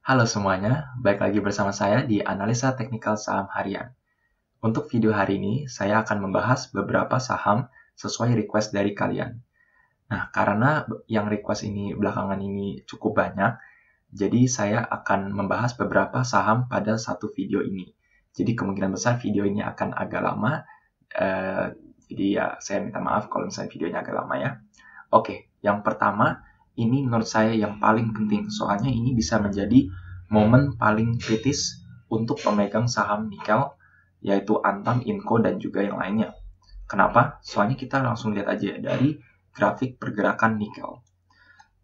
Halo semuanya, balik lagi bersama saya di Analisa Teknikal Saham Harian. Untuk video hari ini, saya akan membahas beberapa saham sesuai request dari kalian. Nah, karena yang request ini belakangan ini cukup banyak, jadi saya akan membahas beberapa saham pada satu video ini. Jadi kemungkinan besar video ini akan agak lama, jadi ya saya minta maaf kalau misalnya videonya agak lama ya. Oke, yang pertama, ini menurut saya yang paling penting, soalnya ini bisa menjadi momen paling kritis untuk pemegang saham nikel, yaitu Antam, Inco, dan juga yang lainnya. Kenapa? Soalnya kita langsung lihat aja dari grafik pergerakan nikel.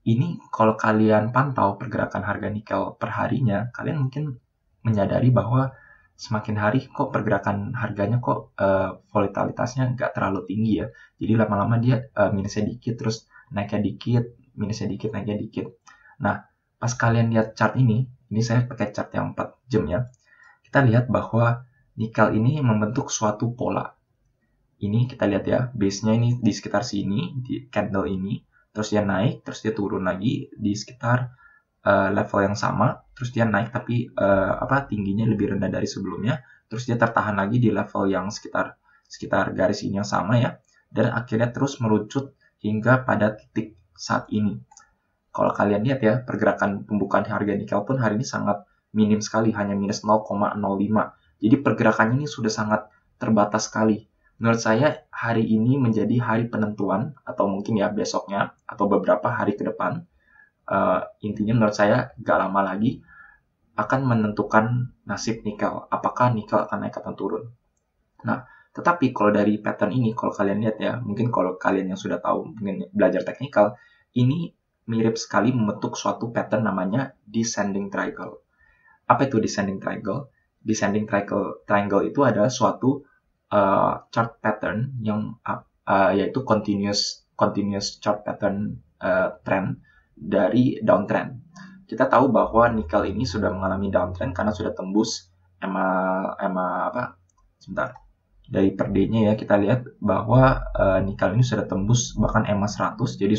Ini kalau kalian pantau pergerakan harga nikel per harinya, kalian mungkin menyadari bahwa semakin hari kok pergerakan harganya kok volatilitasnya nggak terlalu tinggi ya. Jadi lama-lama dia minusnya dikit, terus naiknya dikit, minusnya dikit, naiknya dikit. Nah, pas kalian lihat chart ini saya pakai chart yang 4 jam ya. Kita lihat bahwa nikel ini membentuk suatu pola. Ini kita lihat ya, base-nya ini di sekitar sini, di candle ini, terus dia naik, terus dia turun lagi di sekitar level yang sama, terus dia naik tapi tingginya lebih rendah dari sebelumnya, terus dia tertahan lagi di level yang sekitar garis ini yang sama ya, dan akhirnya terus merucut hingga pada titik saat ini. Kalau kalian lihat ya, pergerakan pembukaan harga nikel pun hari ini sangat minim sekali, hanya minus 0,05. Jadi pergerakannya ini sudah sangat terbatas sekali. Menurut saya hari ini menjadi hari penentuan, atau mungkin ya besoknya, atau beberapa hari ke depan. Intinya menurut saya gak lama lagi akan menentukan nasib nikel. Apakah nikel akan naik atau turun. Nah, tetapi kalau dari pattern ini, kalau kalian lihat ya, mungkin kalau kalian yang sudah tahu, mungkin belajar teknikal, ini mirip sekali membentuk suatu pattern namanya descending triangle. Apa itu descending triangle? Descending triangle itu adalah suatu chart pattern yang yaitu continuous chart pattern trend dari downtrend. Kita tahu bahwa nikel ini sudah mengalami downtrend karena sudah tembus dari per day-nya ya, kita lihat bahwa nikel ini sudah tembus bahkan EMA 100, jadi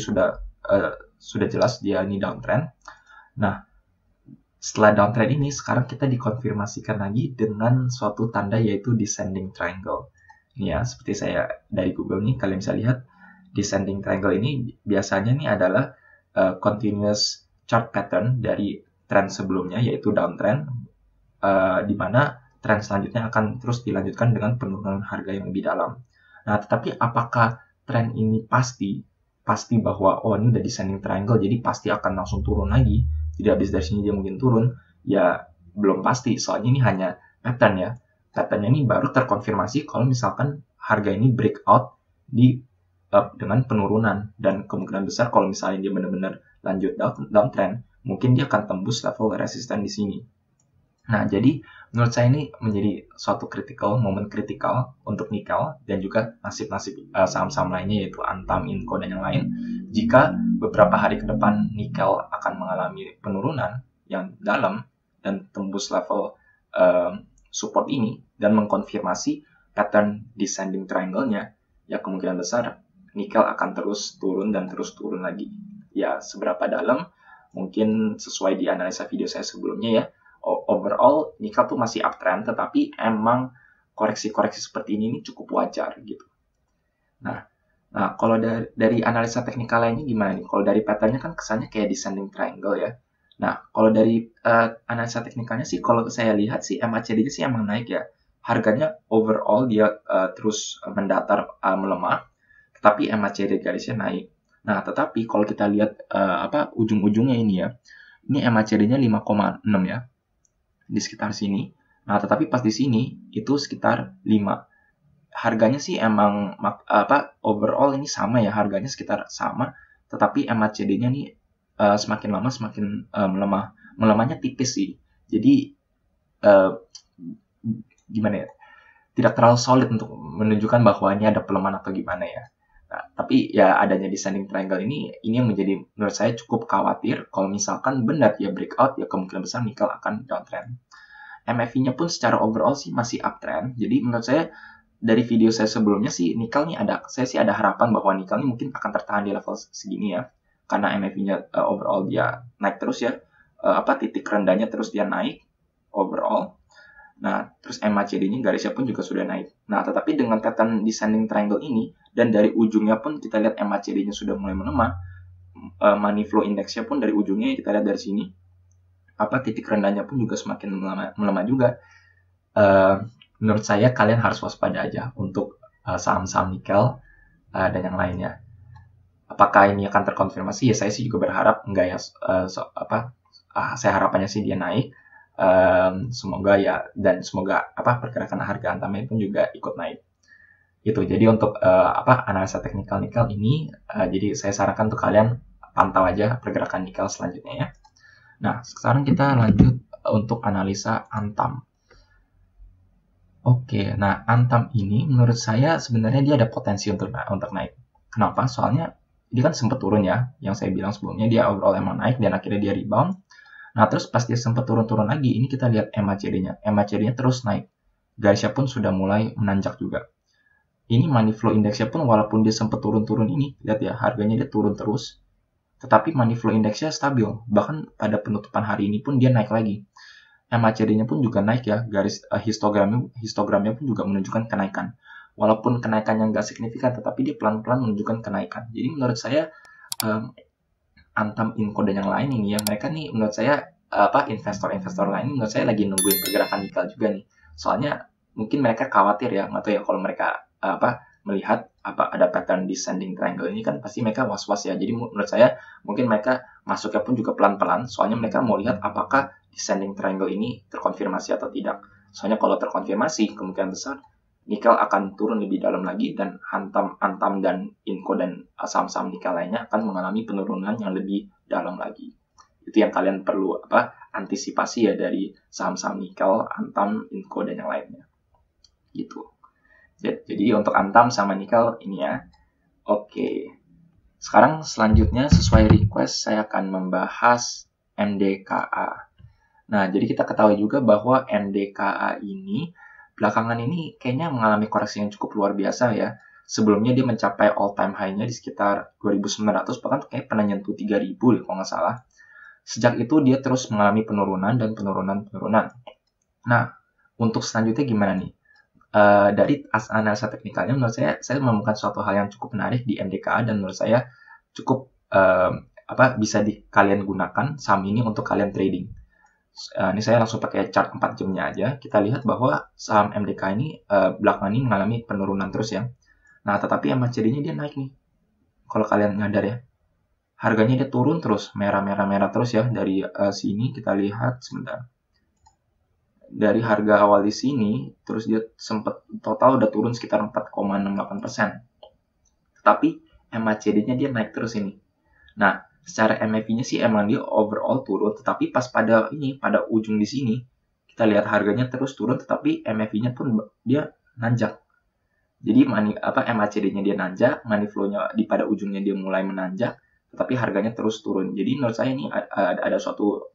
sudah jelas dia ini downtrend. Nah, setelah downtrend ini, sekarang kita dikonfirmasikan lagi dengan suatu tanda yaitu descending triangle. Ini ya, seperti saya dari Google nih, kalian bisa lihat descending triangle ini biasanya nih adalah continuous chart pattern dari trend sebelumnya yaitu downtrend, di mana trend selanjutnya akan terus dilanjutkan dengan penurunan harga yang lebih dalam. Nah, tetapi apakah trend ini pasti bahwa ini udah descending triangle jadi pasti akan langsung turun lagi, tidak habis dari sini dia mungkin turun? Ya belum pasti, soalnya ini hanya pattern ya. Patternnya ini baru terkonfirmasi kalau misalkan harga ini breakout dengan penurunan, dan kemungkinan besar kalau misalnya dia benar-benar lanjut downtrend, mungkin dia akan tembus level resisten di sini. Nah, jadi menurut saya ini menjadi suatu momen kritikal untuk nikel dan juga nasib-nasib saham-saham lainnya yaitu Antam, Inco, dan yang lain. Jika beberapa hari ke depan nikel akan mengalami penurunan yang dalam dan tembus level support ini dan mengkonfirmasi pattern descending triangle-nya, ya kemungkinan besar nikel akan terus turun dan terus turun lagi. Ya, seberapa dalam mungkin sesuai di analisa video saya sebelumnya ya. Overall nikel tuh masih uptrend, tetapi emang koreksi-koreksi seperti ini cukup wajar gitu. Nah kalau dari analisa teknikal lainnya gimana nih? Kalau dari patternnya kan kesannya kayak descending triangle ya. Nah, kalau dari analisa teknikalnya sih, kalau saya lihat sih MACD-nya sih emang naik ya. Harganya overall dia terus mendatar, melemah, tetapi MACD garisnya naik. Nah, tetapi kalau kita lihat ujung-ujungnya ini ya, ini MACD-nya 5,6 ya, di sekitar sini. Nah, tetapi pas di sini itu sekitar 5. Harganya sih emang overall ini sama ya, harganya sekitar sama, tetapi MACD-nya nih semakin lama semakin melemah. Melemahnya tipis sih. Jadi gimana ya? Tidak terlalu solid untuk menunjukkan bahwa ini ada pelemahan atau gimana ya. Nah, tapi ya adanya descending triangle ini yang menjadi menurut saya cukup khawatir. Kalau misalkan benar ya breakout, ya kemungkinan besar nikel akan downtrend. MACD-nya pun secara overall sih masih uptrend. Jadi menurut saya dari video saya sebelumnya sih nikel nih saya sih ada harapan bahwa nikel ini mungkin akan tertahan di level segini ya. Karena MACD-nya overall dia naik terus ya. titik rendahnya terus dia naik overall. Nah, terus MACD-nya garisnya pun juga sudah naik. Nah, tetapi dengan pattern descending triangle ini, dan dari ujungnya pun kita lihat MACD-nya sudah mulai melemah, money flow index-nya pun dari ujungnya kita lihat dari sini, titik rendahnya pun juga semakin melemah juga. Menurut saya kalian harus waspada aja untuk saham-saham nikel dan yang lainnya. Apakah ini akan terkonfirmasi? Ya saya sih juga berharap enggak ya. Saya harapannya sih dia naik. Semoga ya, dan semoga pergerakan harga antamnya pun juga ikut naik. Itu jadi untuk analisa teknikal nikel ini, jadi saya sarankan untuk kalian pantau aja pergerakan nikel selanjutnya ya. Nah, sekarang kita lanjut untuk analisa Antam. Oke, nah Antam ini menurut saya sebenarnya dia ada potensi untuk naik. Kenapa? Soalnya dia kan sempat turun ya, yang saya bilang sebelumnya dia overall emang naik dan akhirnya dia rebound. Nah, terus pas dia sempat turun-turun lagi, ini kita lihat MACD-nya. MACD-nya terus naik. Garisnya pun sudah mulai menanjak juga. Ini money flow index-nya pun walaupun dia sempat turun-turun ini, lihat ya, harganya dia turun terus. Tetapi money flow index-nya stabil. Bahkan pada penutupan hari ini pun dia naik lagi. MACD-nya pun juga naik ya, garis histogramnya pun juga menunjukkan kenaikan. Walaupun kenaikannya nggak signifikan, tetapi dia pelan-pelan menunjukkan kenaikan. Jadi menurut saya, Antam, Inco, dan yang lain ini ya, mereka nih menurut saya investor-investor lain menurut saya lagi nungguin pergerakan nikel juga nih. Soalnya mungkin mereka khawatir ya, nggak tahu ya, kalau mereka melihat ada pattern descending triangle ini kan pasti mereka was-was ya. Jadi menurut saya mungkin mereka masuknya pun juga pelan-pelan, soalnya mereka mau lihat apakah descending triangle ini terkonfirmasi atau tidak. Soalnya kalau terkonfirmasi, kemungkinan besar nikel akan turun lebih dalam lagi, dan Antam dan Inco dan saham-saham nikel lainnya akan mengalami penurunan yang lebih dalam lagi. Itu yang kalian perlu antisipasi ya dari saham-saham nikel, Antam, Inco, dan yang lainnya. Gitu. Jadi untuk Antam sama nikel ini ya. Oke. Sekarang selanjutnya sesuai request saya akan membahas MDKA. Nah, jadi kita ketahui juga bahwa MDKA ini belakangan ini kayaknya mengalami koreksi yang cukup luar biasa ya. Sebelumnya dia mencapai all time high-nya di sekitar 2.900, bahkan kayak pernah nyentuh 3.000 deh kalau nggak salah. Sejak itu dia terus mengalami penurunan dan penurunan. Nah, untuk selanjutnya gimana nih? Dari analisa teknikalnya menurut saya menemukan suatu hal yang cukup menarik di MDKA, dan menurut saya cukup bisa kalian gunakan saham ini untuk kalian trading. Ini saya langsung pakai chart 4 jamnya aja. Kita lihat bahwa saham MDK ini belakangan ini mengalami penurunan terus ya. Nah, tetapi MACD-nya dia naik nih. Kalau kalian nyadar ya. Harganya dia turun terus, merah terus ya. Dari sini kita lihat sebentar. Dari harga awal di sini, terus dia sempat total udah turun sekitar 4,68%. Tetapi MACD-nya dia naik terus ini. Nah, secara MAV-nya sih emang dia overall turun, tetapi pas pada ujung di sini kita lihat harganya terus turun, tetapi MAV-nya pun dia nanjak. Jadi MACD-nya dia nanjak, money flow-nya pada ujungnya dia mulai menanjak, tetapi harganya terus turun. Jadi menurut saya ini ada suatu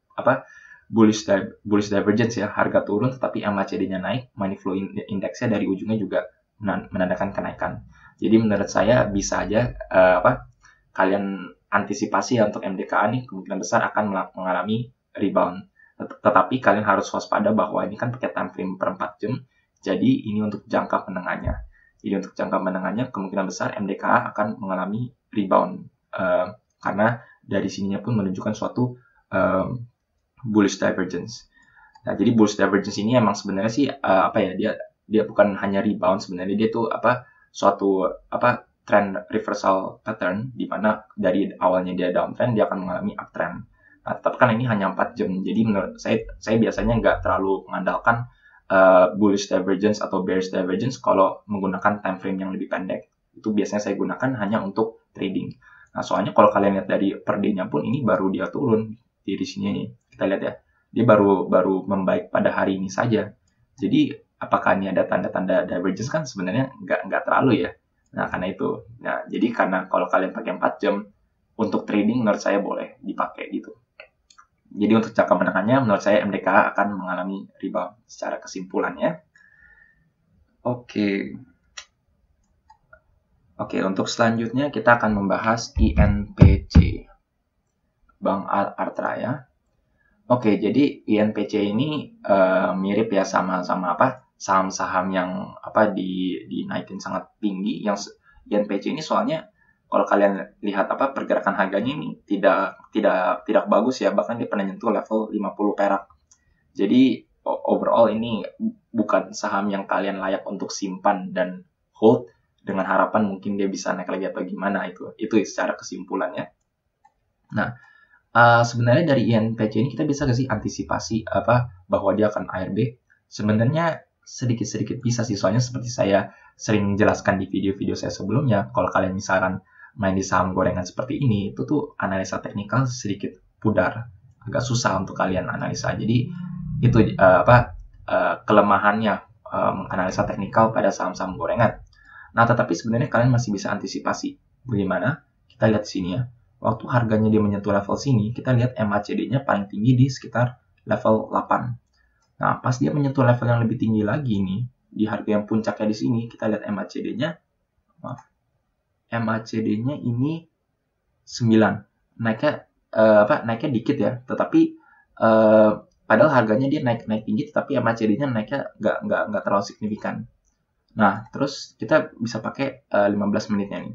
bullish divergence ya, harga turun tetapi MACD-nya naik, money flow index-nya dari ujungnya juga menandakan kenaikan. Jadi menurut saya bisa aja kalian antisipasi ya untuk MDKA nih kemungkinan besar akan mengalami rebound. Tetapi kalian harus waspada bahwa ini kan pakai time frame per 4 jam. Jadi ini untuk jangka menengahnya. Jadi untuk jangka menengahnya kemungkinan besar MDKA akan mengalami rebound. Karena dari sininya pun menunjukkan suatu bullish divergence. Nah, jadi bullish divergence ini emang sebenarnya sih dia bukan hanya rebound, sebenarnya dia tuh suatu trend reversal pattern, di mana dari awalnya dia downtrend, dia akan mengalami uptrend. Nah, tetap kan ini hanya 4 jam, jadi menurut saya biasanya nggak terlalu mengandalkan bullish divergence atau bearish divergence kalau menggunakan time frame yang lebih pendek. Itu biasanya saya gunakan hanya untuk trading. Nah, soalnya kalau kalian lihat dari per day-nya pun ini baru dia turun di sini nih. Kita lihat ya, dia baru membaik pada hari ini saja. Jadi apakah ini ada tanda-tanda divergence? Kan sebenarnya nggak terlalu ya. Nah, karena itu. Nah, jadi karena kalau kalian pakai 4 jam untuk trading, menurut saya boleh dipakai gitu. Jadi untuk jangka menengahnya, menurut saya MDKA akan mengalami rebound secara kesimpulannya. Oke, untuk selanjutnya kita akan membahas INPC, Bank Artra ya. Oke, jadi INPC ini mirip ya sama apa saham-saham yang apa dinaikin sangat tinggi. Yang INPC ini soalnya kalau kalian lihat apa pergerakan harganya ini tidak bagus ya, bahkan dia pernah nyentuh level 50 perak. Jadi overall ini bukan saham yang kalian layak untuk simpan dan hold dengan harapan mungkin dia bisa naik lagi atau gimana, itu secara kesimpulannya. Nah, sebenarnya dari INPC ini kita bisa nggak sih antisipasi apa bahwa dia akan ARB? Sebenarnya sedikit-sedikit bisa sih, soalnya seperti saya sering jelaskan di video-video saya sebelumnya, kalau kalian misalkan main di saham gorengan seperti ini, itu tuh analisa teknikal sedikit pudar, agak susah untuk kalian analisa. Jadi itu kelemahannya analisa teknikal pada saham-saham gorengan. Nah, tetapi sebenarnya kalian masih bisa antisipasi. Bagaimana? Kita lihat sini ya. Waktu harganya dia menyentuh level sini, kita lihat MACD-nya paling tinggi di sekitar level 8. Nah, pas dia menyentuh level yang lebih tinggi lagi nih, di harga yang puncaknya di sini, kita lihat MACD-nya, MACD-nya ini 9. Naiknya dikit ya, tetapi padahal harganya dia naik tinggi, tetapi MACD-nya naiknya nggak terlalu signifikan. Nah, terus kita bisa pakai 15 menitnya nih.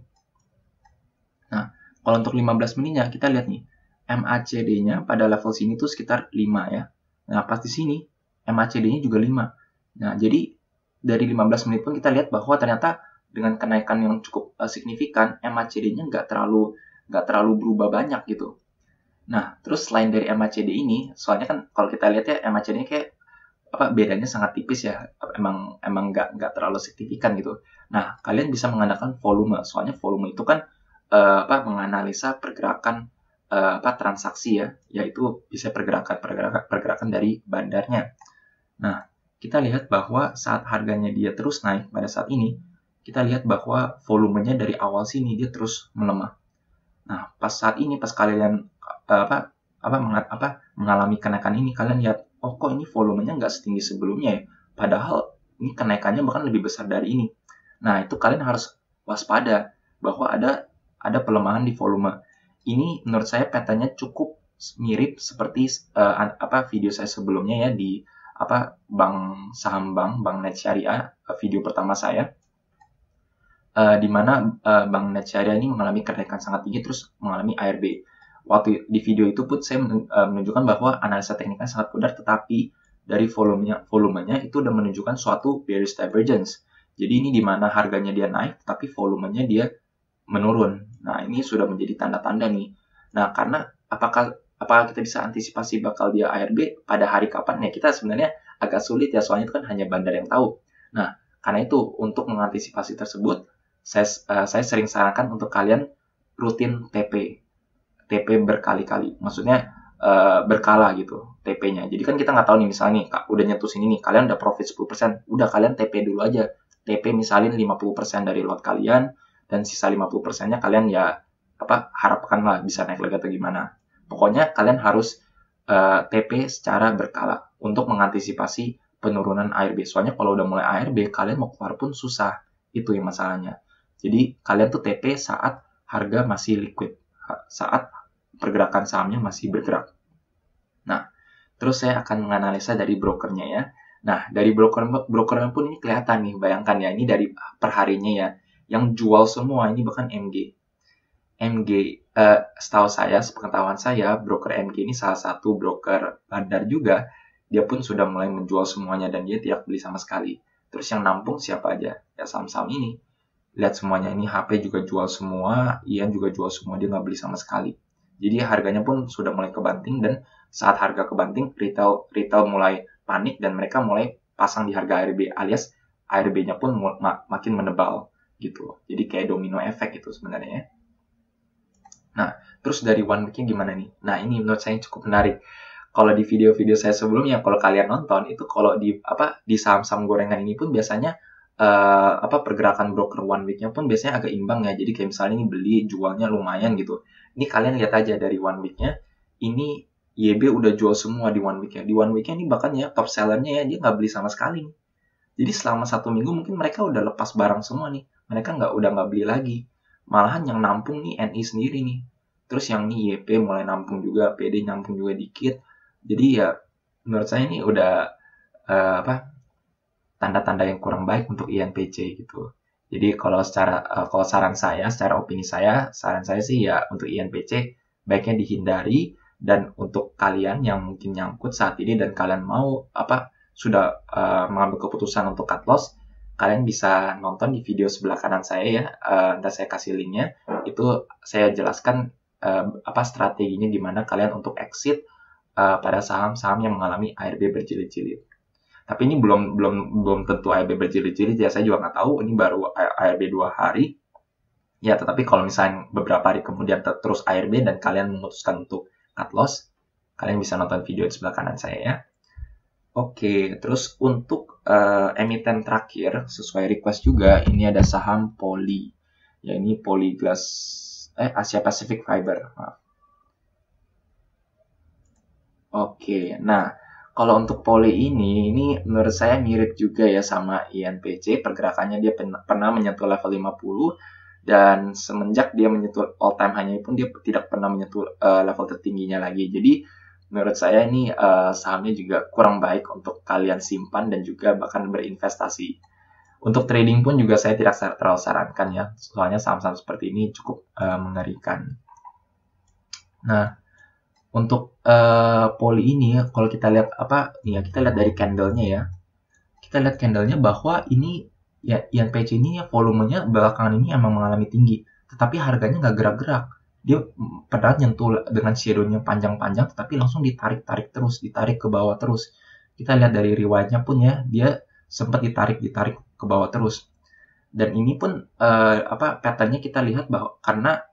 Nah, kalau untuk 15 menitnya, kita lihat nih, MACD-nya pada level sini tuh sekitar 5 ya. Nah, pas di sini, MACD-nya juga 5. Nah, jadi dari 15 menit pun kita lihat bahwa ternyata dengan kenaikan yang cukup signifikan, MACD-nya nggak terlalu berubah banyak gitu. Nah, terus selain dari MACD ini, soalnya kan kalau kita lihat ya, MACD-nya kayak bedanya sangat tipis ya, emang nggak terlalu signifikan gitu. Nah, kalian bisa mengandalkan volume, soalnya volume itu kan menganalisa pergerakan transaksi ya, yaitu bisa pergerakan dari bandarnya. Nah, kita lihat bahwa saat harganya dia terus naik pada saat ini, kita lihat bahwa volumenya dari awal sini dia terus melemah. Nah, pas saat ini, pas kalian mengalami kenaikan ini, kalian lihat, oh kok ini volumenya nggak setinggi sebelumnya ya, padahal ini kenaikannya bahkan lebih besar dari ini. Nah, itu kalian harus waspada bahwa ada pelemahan di volume. Ini menurut saya petanya cukup mirip seperti video saya sebelumnya ya di Bank Net Syariah, video pertama saya, di mana Bank Net Syariah ini mengalami kenaikan sangat tinggi terus mengalami ARB. Waktu di video itu pun saya menunjukkan bahwa analisa tekniknya sangat pudar, tetapi dari volumenya itu udah menunjukkan suatu bearish divergence. Jadi ini di mana harganya dia naik, tapi volumenya dia menurun. Nah, ini sudah menjadi tanda-tanda nih. Nah, karena apakah kita bisa antisipasi bakal dia ARB pada hari kapan? Ya, kita sebenarnya agak sulit ya, soalnya itu kan hanya bandar yang tahu. Nah, karena itu untuk mengantisipasi tersebut, saya sering sarankan untuk kalian rutin TP berkali-kali. Maksudnya berkala gitu TP-nya. Jadi kan kita nggak tahu nih, misalnya nih, udah nyentuh sini nih, kalian udah profit 10%, udah kalian TP dulu aja. TP misalin 50% dari lot kalian, dan sisa 50%-nya kalian ya harapkanlah bisa naik lagi atau gimana. Pokoknya kalian harus TP secara berkala untuk mengantisipasi penurunan ARB. Soalnya kalau udah mulai ARB, kalian mau keluar pun susah. Itu yang masalahnya. Jadi kalian tuh TP saat harga masih liquid, saat pergerakan sahamnya masih bergerak. Nah, terus saya akan menganalisa dari brokernya ya. Nah, dari brokernya pun ini kelihatan nih, bayangkan ya, ini dari perharinya ya. Yang jual semua ini bahkan MG. Setahu saya, sepengetahuan saya, broker MG ini salah satu broker bandar juga. Dia pun sudah mulai menjual semuanya dan dia tidak beli sama sekali. Terus yang nampung siapa aja? Ya saham-saham ini. Lihat semuanya, ini HP juga jual semua, Ian juga jual semua, dia nggak beli sama sekali. Jadi harganya pun sudah mulai kebanting, dan saat harga kebanting, retail mulai panik dan mereka mulai pasang di harga ARB, alias ARB-nya pun makin menebal gitu. Jadi kayak domino efek itu sebenarnya ya. Nah, terus dari one week-nya gimana nih? Nah, ini menurut saya cukup menarik. Kalau di video-video saya sebelumnya, kalau kalian nonton, itu kalau di saham-saham gorengan ini pun biasanya pergerakan broker one week-nya pun biasanya agak imbang ya. Jadi kayak misalnya ini beli, jualnya lumayan gitu. Ini kalian lihat aja dari one week-nya, ini YB udah jual semua di one week-nya. Di one week-nya ini bahkan ya top sellernya ya, dia nggak beli sama sekali. Jadi selama 1 minggu mungkin mereka udah lepas barang semua nih. Mereka udah nggak beli lagi. Malahan yang nampung nih NI sendiri nih. Terus yang nih YP mulai nampung juga, PD nampung juga dikit. Jadi ya menurut saya ini udah tanda-tanda yang kurang baik untuk INPC gitu. Jadi kalau saran saya, secara opini saya, saran saya sih ya untuk INPC baiknya dihindari, dan untuk kalian yang mungkin nyangkut saat ini dan kalian mau sudah mengambil keputusan untuk cut loss, kalian bisa nonton di video sebelah kanan saya ya, nanti saya kasih linknya. Itu saya jelaskan strateginya gimana kalian untuk exit pada saham-saham yang mengalami ARB berjilid-jilid. Tapi ini belum tentu ARB berjilid-jilid ya, saya juga nggak tahu, ini baru ARB 2 hari. Ya, tetapi kalau misalnya beberapa hari kemudian terus ARB dan kalian memutuskan untuk cut loss, kalian bisa nonton video di sebelah kanan saya ya. Oke, terus untuk emiten terakhir, sesuai request juga, ini ada saham Poly. Ya, ini Polyglass, Asia Pacific Fiber, maaf. Oke, nah kalau untuk Poly ini menurut saya mirip juga ya sama INPC, pergerakannya dia pernah menyentuh level 50, dan semenjak dia menyentuh all time high-nya pun dia tidak pernah menyentuh level tertingginya lagi. Jadi menurut saya ini sahamnya juga kurang baik untuk kalian simpan dan juga bahkan berinvestasi. Untuk trading pun juga saya tidak terlalu sarankan ya, soalnya saham-saham seperti ini cukup mengerikan. Nah, untuk Poly ini kalau kita lihat kita lihat dari candle-nya ya. Kita lihat candle-nya bahwa ini ya INPC ini ya volumenya belakangan ini emang mengalami tinggi, tetapi harganya nggak gerak-gerak. Dia padahal nyentuh dengan shadow-nya panjang-panjang, tetapi langsung ditarik ke bawah terus. Kita lihat dari riwayatnya pun ya, dia sempat ditarik ke bawah terus. Dan ini pun pattern-nya kita lihat bahwa karena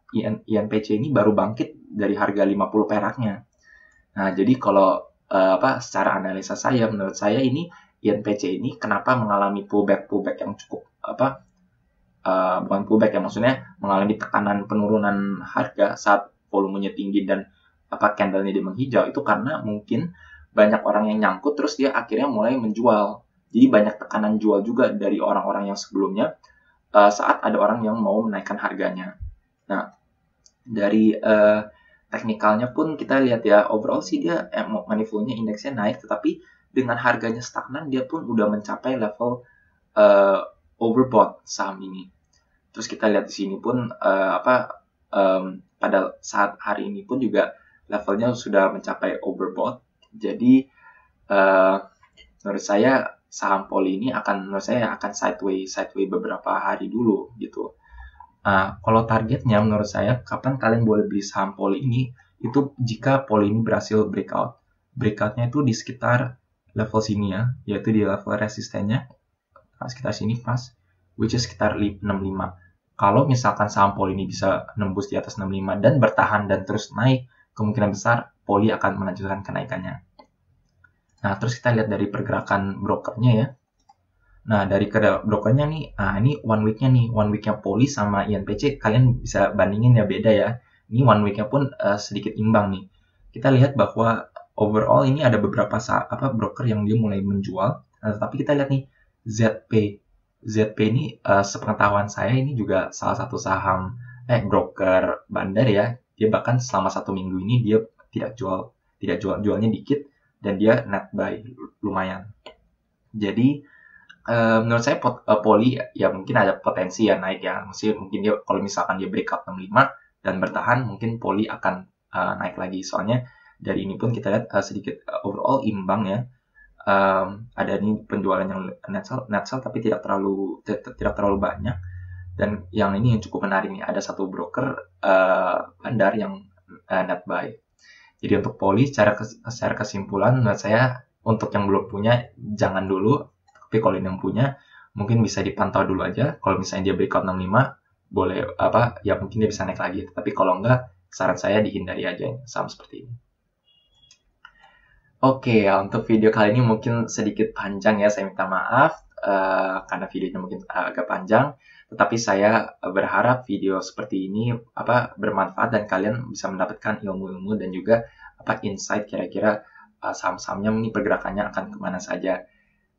INPC ini baru bangkit dari harga 50 peraknya. Nah, jadi kalau secara analisa saya, menurut saya ini INPC ini kenapa mengalami pullback yang cukup bukan pullback ya, maksudnya mengalami tekanan penurunan harga saat volumenya tinggi dan candle-nya dia menghijau, itu karena mungkin banyak orang yang nyangkut terus dia akhirnya mulai menjual. Jadi banyak tekanan jual juga dari orang-orang yang sebelumnya saat ada orang yang mau menaikkan harganya. Nah, dari teknikalnya pun kita lihat ya, overall sih dia money flow-nya indeksnya naik, tetapi dengan harganya stagnan dia pun udah mencapai level overbought saham ini. Terus kita lihat di sini pun pada saat hari ini pun juga levelnya sudah mencapai overbought. Jadi menurut saya saham Poly ini akan sideways beberapa hari dulu gitu. Kalau targetnya menurut saya, kapan kalian boleh beli saham Poly ini, itu jika Poly ini berhasil breakout. Breakoutnya itu di sekitar level sini ya, yaitu di level resistennya, sekitar sini pas, which is sekitar 65. Kalau misalkan saham Poly ini bisa nembus di atas 65 dan bertahan dan terus naik, kemungkinan besar Poly akan melanjutkan kenaikannya. Nah, terus kita lihat dari pergerakan brokernya ya. Nah, dari brokernya nih, ini one weeknya Poly sama INPC, kalian bisa bandingin ya, beda ya. Ini one weeknya pun sedikit imbang nih. Kita lihat bahwa overall ini ada beberapa broker yang dia mulai menjual. Nah, tapi kita lihat nih, ZP ini sepengetahuan saya ini juga salah satu saham broker bandar ya. Dia bahkan selama 1 minggu ini dia jualnya dikit, dan dia net buy lumayan. Jadi menurut saya Poly ya mungkin ada potensi ya naik ya. Mungkin dia kalau misalkan dia breakout 65 dan bertahan, mungkin Poly akan naik lagi. Soalnya dari ini pun kita lihat sedikit overall imbang ya. Ada nih penjualan yang net sell tapi tidak terlalu banyak. Dan yang ini yang cukup menarik nih, ada satu broker bandar yang net buy. Jadi untuk Poly secara kesimpulan menurut saya, untuk yang belum punya jangan dulu. Tapi kalau yang punya, mungkin bisa dipantau dulu aja. Kalau misalnya dia breakout 65, boleh ya mungkin dia bisa naik lagi. Tapi kalau enggak, saran saya dihindari aja saham seperti ini. Oke, ya, untuk video kali ini mungkin sedikit panjang ya, saya minta maaf karena videonya mungkin agak panjang. Tetapi saya berharap video seperti ini bermanfaat dan kalian bisa mendapatkan ilmu-ilmu dan juga insight kira-kira saham-sahamnya ini pergerakannya akan kemana saja.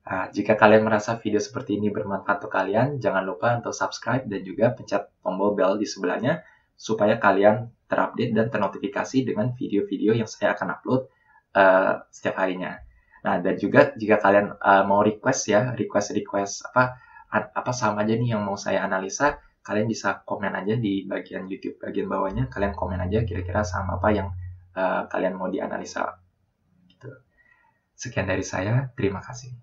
Jika kalian merasa video seperti ini bermanfaat untuk kalian, jangan lupa untuk subscribe dan juga pencet tombol bell di sebelahnya supaya kalian terupdate dan ternotifikasi dengan video-video yang saya akan upload setiap harinya. Nah, dan juga jika kalian mau request apa saham aja nih yang mau saya analisa, kalian bisa komen aja di bagian YouTube bagian bawahnya. Kalian komen aja kira-kira saham apa yang kalian mau dianalisa. Gitu. Sekian dari saya, terima kasih.